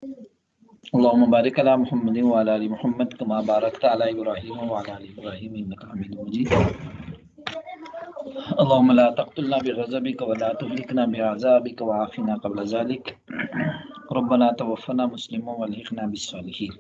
اللهم بارك على محمد وعلى ال محمد كما باركت على ابراهيم وعلى ال ابراهيم انك حميد مجيد. اللهم لا تقتلنا بغضبك ولا تهلكنا بعذابك وعافنا قبل ذلك. ربنا توفنا مسلما والحقنا بالصالحين.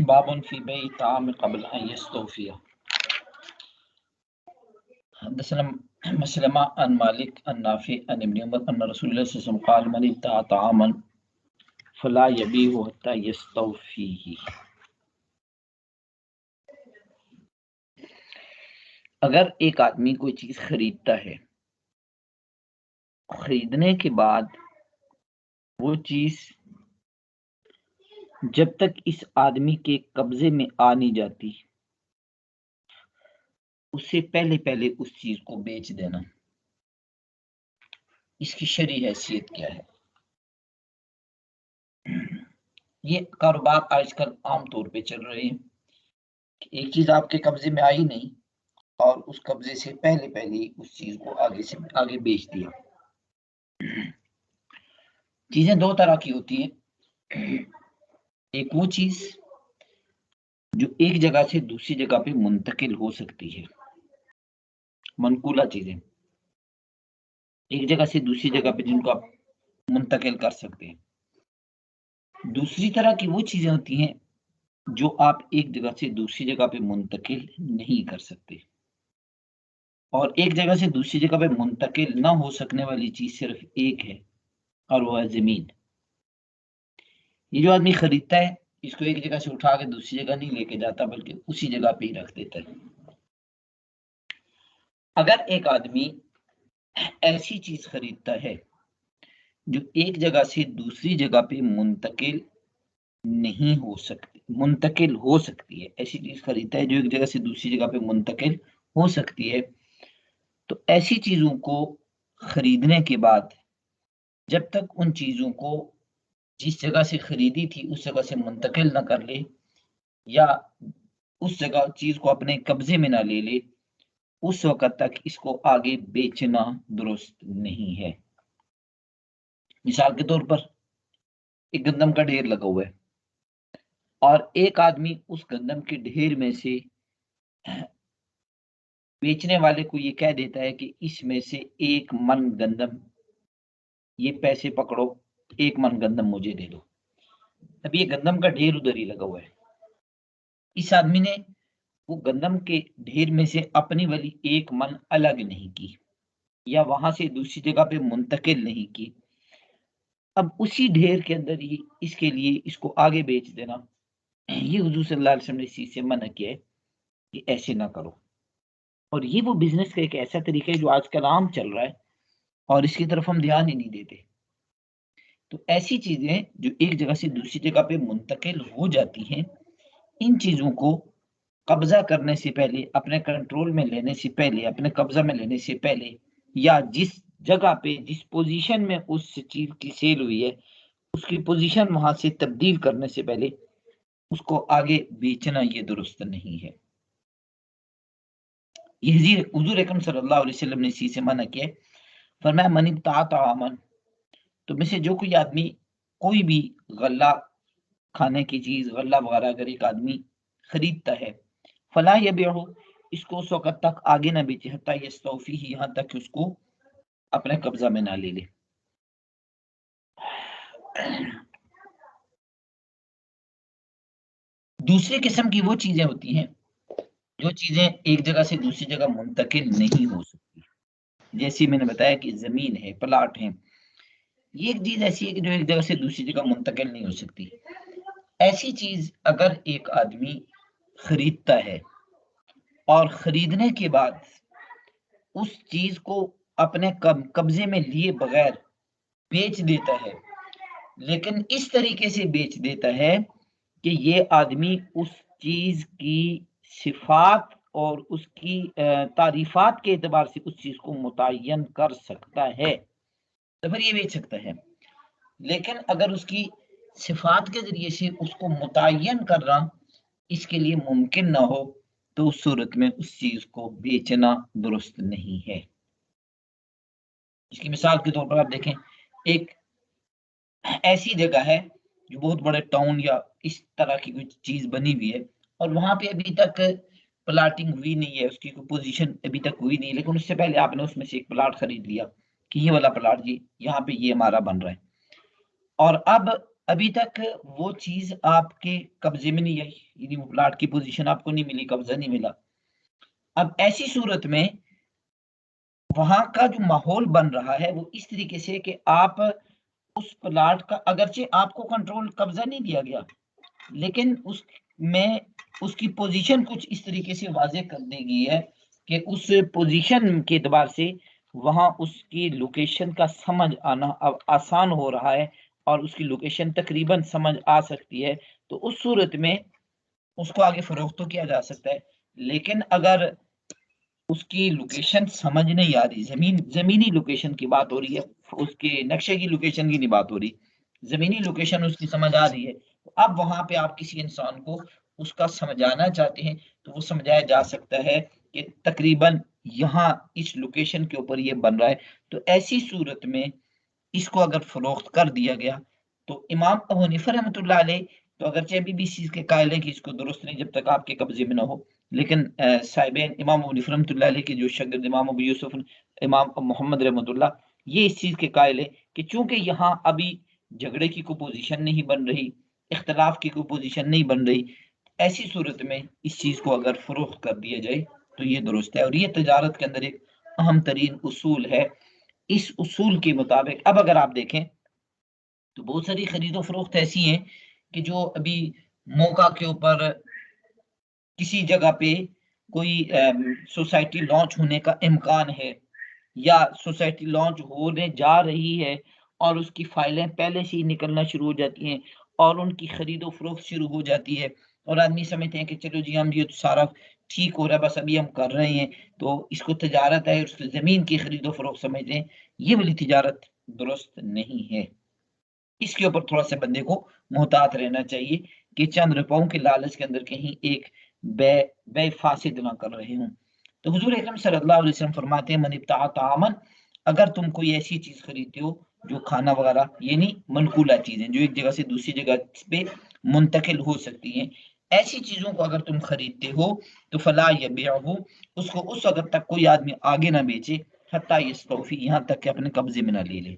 باب في بيع الطعام قبل ان يستوفي. حدثنا مسلمة عن مالك عن نافع عن ابن عمر ان رسول الله صلى الله عليه وسلم قال من ابتاع طعاما فلا يبيعه حتى يستوفيه. اگر ایک آدمی کوئی چیز خریدتا ہے، خریدنے کے بعد وہ چیز جب تک اس آدمی کے قبضے میں آ نہیں جاتی، اس سے پہلے پہلے اس چیز کو بیچ دینا، اس کی شرعی حیثیت کیا ہے؟ یہ کاروبار آج کل عام طور پہ چل رہے ہیں کہ ایک چیز آپ کے قبضے میں آئی نہیں اور اس قبضے سے پہلے پہلے اس چیز کو آگے بیچ دیا۔ چیزیں دو طرح کی ہوتی ہیں، ایک وہ چیز جو ایک جگہ سے دوسری جگہ پہ منتقل ہو سکتی ہے، منقولہ چیزیں ایک جگہ سے دوسری جگہ پہ جن کو آپ منتقل کر سکتے ہیں۔ دوسری طرح کی وہ چیزیں ہوتی ہیں جو آپ ایک جگہ سے دوسری جگہ پہ منتقل نہیں کر سکتے، اور ایک جگہ سے دوسری جگہ پہ منتقل نہ ہو سکنے والی چیز صرف ایک ہے اور وہ ہے زمین۔ یہ جو آدمی خریدتا ہے اس کو ایک جگہ سے اٹھا کے دوسری جگہ نہیں لے کے جاتا بلکہ اسی جگہ پہ ہی رکھ دیتا ہے۔ اگر ایک آدمی ایسی چیز خریدتا ہے جو ایک جگہ سے دوسری جگہ پہ منتقل ہو سکتی ہے، ایسی چیز خریدتا ہے جو ایک جگہ سے دوسری جگہ پہ منتقل ہو سکتی ہے، تو ایسی چیزوں کو خریدنے کے بعد جب تک ان چیزوں کو جس جگہ سے خریدی تھی اس جگہ سے منتقل نہ کر لے یا اس جگہ چیز کو اپنے قبضے میں نہ لے لے، اس وقت تک اس کو آگے بیچنا درست نہیں ہے۔ مثال کے طور پر ایک گندم کا ڈھیر لگا ہوا ہے اور ایک آدمی اس گندم کے ڈھیر میں سے بیچنے والے کو یہ کہہ دیتا ہے کہ اس میں سے 1 من گندم، یہ پیسے پکڑو، 1 من گندم مجھے دے دو۔ اب یہ گندم کا ڈھیر ادھر ہی لگا ہوا ہے، اس آدمی نے وہ گندم کے ڈھیر میں سے اپنی والی 1 من الگ نہیں کی یا وہاں سے دوسری جگہ پہ منتقل نہیں کی، اب اسی ڈھیر کے اندر ہی اس کے لیے اس کو آگے بیچ دینا، یہ حضور صلی اللہ علیہ وسلم نے اس چیز سے منع کیا ہے کہ ایسے نہ کرو۔ اور یہ وہ بزنس کا ایک ایسا طریقہ ہے جو آج کل عام چل رہا ہے اور اس کی طرف ہم دھیان ہی نہیں دیتے۔ تو ایسی چیزیں جو ایک جگہ سے دوسری جگہ پہ منتقل ہو جاتی ہیں، ان چیزوں کو قبضہ کرنے سے پہلے، اپنے کنٹرول میں لینے سے پہلے، اپنے قبضہ میں لینے سے پہلے، یا جس جگہ پہ جس پوزیشن میں اس چیز کی سیل ہوئی ہے اس کی پوزیشن وہاں سے تبدیل کرنے سے پہلے اس کو آگے بیچنا یہ درست نہیں ہے۔ یہ حضور اکرم صلی اللہ علیہ وسلم نے اسی سے منع کیا، فرمایا من ابتاع طعاما، تو میں سے جو کوئی آدمی کوئی بھی غلہ کھانے کی چیز، غلہ وغیرہ اگر ایک آدمی خریدتا ہے، فلا یبیعہ، اس کو اس وقت تک آگے نہ بیچے، حتی یستوفیہ، یہاں تک کہ اس کو اپنے قبضہ میں نہ لے لے۔ دوسری قسم کی وہ چیزیں ہوتی ہیں جو چیزیں ایک جگہ سے دوسری جگہ منتقل نہیں ہو سکتی، جیسے میں نے بتایا کہ زمین ہے، پلاٹ ہے، یہ ایک چیز ایسی ہے کہ جو ایک جگہ سے دوسری جگہ منتقل نہیں ہو سکتی۔ ایسی چیز اگر ایک آدمی خریدتا ہے اور خریدنے کے بعد اس چیز کو اپنے قبضے میں لیے بغیر بیچ دیتا ہے، لیکن اس طریقے سے بیچ دیتا ہے کہ یہ آدمی اس چیز کی صفات اور اس کی تعریفات کے اعتبار سے اس چیز کو متعین کر سکتا ہے، تو پھر یہ بیچ سکتا ہے۔ لیکن اگر اس کی صفات کے ذریعے سے اس کو متعین کرنا اس کے لیے ممکن نہ ہو تو اس صورت میں اس چیز کو بیچنا درست نہیں ہے۔ اس کی مثال کے طور پر آپ دیکھیں، ایک ایسی جگہ ہے جو بہت بڑے ٹاؤن یا اس طرح کی کوئی چیز بنی ہوئی ہے، اور وہاں پہ ابھی تک پلاٹنگ ہوئی نہیں ہے، اس کی کوئی پوزیشن ابھی تک ہوئی نہیں، لیکن اس سے پہلے آپ نے اس میں سے ایک پلاٹ خرید لیا کہ یہ والا پلاٹ جی یہاں پہ یہ ہمارا بن رہا ہے، اور اب ابھی تک وہ چیز آپ کے قبضے میں نہیں آئی، یعنی وہ پلاٹ کی پوزیشن آپ کو نہیں ملی، قبضہ نہیں ملا۔ اب ایسی صورت میں وہاں کا جو ماحول بن رہا ہے وہ اس طریقے سے کہ آپ اس پلاٹ کا اگرچہ آپ کو کنٹرول قبضہ نہیں دیا گیا، لیکن اس میں اس کی پوزیشن کچھ اس طریقے سے واضح کر دی گئی ہے کہ اس پوزیشن کے اعتبار سے وہاں اس کی لوکیشن کا سمجھ آنا اب آسان ہو رہا ہے، اور اس کی لوکیشن تقریباً سمجھ آ سکتی ہے، تو اس صورت میں اس کو آگے فروخت تو کیا جا سکتا ہے۔ لیکن اگر اس کی لوکیشن سمجھ نہیں آ رہی، زمینی لوکیشن کی بات ہو رہی ہے، اس کے نقشے کی لوکیشن کی نہیں بات ہو رہی، زمینی لوکیشن اس کی سمجھ آ رہی ہے، اب وہاں پہ آپ کسی انسان کو اس کا سمجھانا چاہتے ہیں تو وہ سمجھایا جا سکتا ہے کہ تقریباً یہاں اس لوکیشن کے اوپر یہ بن رہا ہے، تو ایسی صورت میں اس کو اگر فروخت کر دیا گیا تو امام ابو حنیفہ رحمۃ اللہ علیہ تو اگرچہ ابھی بھی اس چیز کے قائل ہیں کہ اس کو درست نہیں جب تک آپ کے قبضے میں نہ ہو، لیکن صاحبین امام ابو حنیفہ رحمۃ اللہ علیہ کے جو شاگرد امام ابو یوسف، امام محمد رحمۃ اللہ، یہ اس چیز کے قائل ہے کہ چونکہ یہاں ابھی جھگڑے کی کوئی پوزیشن نہیں بن رہی، اختلاف کی کوئی پوزیشن نہیں بن رہی، ایسی صورت میں اس چیز کو اگر فروخت کر دیا جائے تو یہ درست ہے، اور یہ تجارت کے اندر ایک اہم ترین اصول ہے۔ اس اصول کے مطابق اب اگر آپ دیکھیں تو بہت ساری خرید و فروخت ایسی ہیں کہ جو ابھی موقع کے اوپر کسی جگہ پہ کوئی سوسائٹی لانچ ہونے کا امکان ہے، یا سوسائٹی لانچ ہونے جا رہی ہے اور اس کی فائلیں پہلے سے ہی نکلنا شروع ہو جاتی ہیں اور ان کی خرید و فروخت شروع ہو جاتی ہے، اور آدمی سمجھتے ہیں کہ چلو جی ہم یہ تو سارا ٹھیک ہو رہا ہے، بس ابھی ہم کر رہے ہیں، تو اس کو تجارت ہے، اس زمین کی خرید و فروخت سمجھتے ہیں، یہ والی تجارت درست نہیں ہے۔ اس کے اوپر تھوڑا سا بندے کو محتاط رہنا چاہیے کہ چند روپوں کے لالچ کے اندر کہیں ایک بے فاسد نہ کر رہے ہوں۔ تو حضور اکرم صلی اللہ علیہ وسلم فرماتے ہیں من ابتاع طعاما، اگر تم کوئی ایسی چیز خریدتے ہو جو کھانا وغیرہ، یعنی منقولہ چیزیں جو ایک جگہ سے دوسری جگہ پہ منتقل ہو سکتی ہیں، ایسی چیزوں کو اگر تم خریدتے ہو تو فلا یبیعہ، اس کو اس وقت تک کوئی آدمی آگے نہ بیچے حتی یستوفی، یہاں تک کہ اپنے قبضے میں نہ لے لے،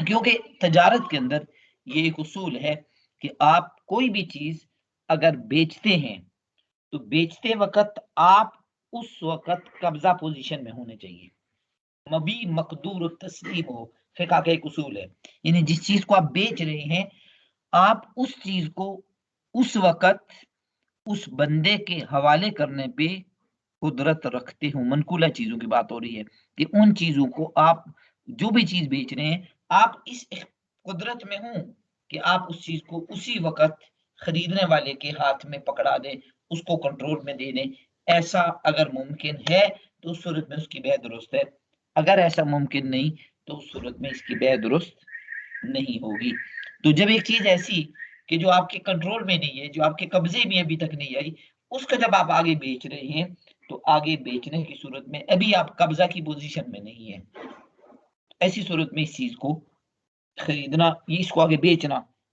کیونکہ تجارت کے اندر یہ ایک اصول ہے کہ آپ کوئی بھی چیز اگر بیچتے ہیں تو بیچتے وقت آپ اس وقت قبضہ پوزیشن میں ہونے چاہیے، مبی مقدور التسلیم ہو، فقہ کا ایک اصول ہے، یعنی جس چیز کو آپ بیچ رہے ہیں آپ اس چیز کو اس وقت اس بندے کے حوالے کرنے پہ قدرت رکھتے ہوں۔ منقولہ چیزوں کی بات ہو رہی ہے کہ ان چیزوں کو آپ جو بھی چیز بیچ رہے ہیں آپ اس قدرت میں ہوں کہ آپ اس چیز کو اسی وقت خریدنے والے کے ہاتھ میں پکڑا دیں، اس کو کنٹرول میں دے دیں، ایسا اگر ممکن ہے تو اس صورت میں اس کی بیع درست ہے، اگر ایسا ممکن نہیں تو اس صورت میں اس کی بیع درست نہیں ہوگی۔ تو جب ایک چیز ایسی کہ جو آپ کے کنٹرول میں نہیں ہے، جو آپ کے قبضے میں ابھی تک نہیں آئی، اس کا جب آپ آگے بیچ رہے ہیں تو آگے بیچنے کی صورت میں ابھی آپ قبضہ کی پوزیشن میں نہیں ہے، ایسی صورت میں اس چیز کو خریدنا، اس کو آگے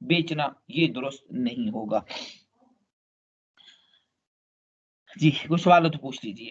بیچنا یہ درست نہیں ہوگا۔ جی کوئی سوال ہو تو پوچھ لیجیے۔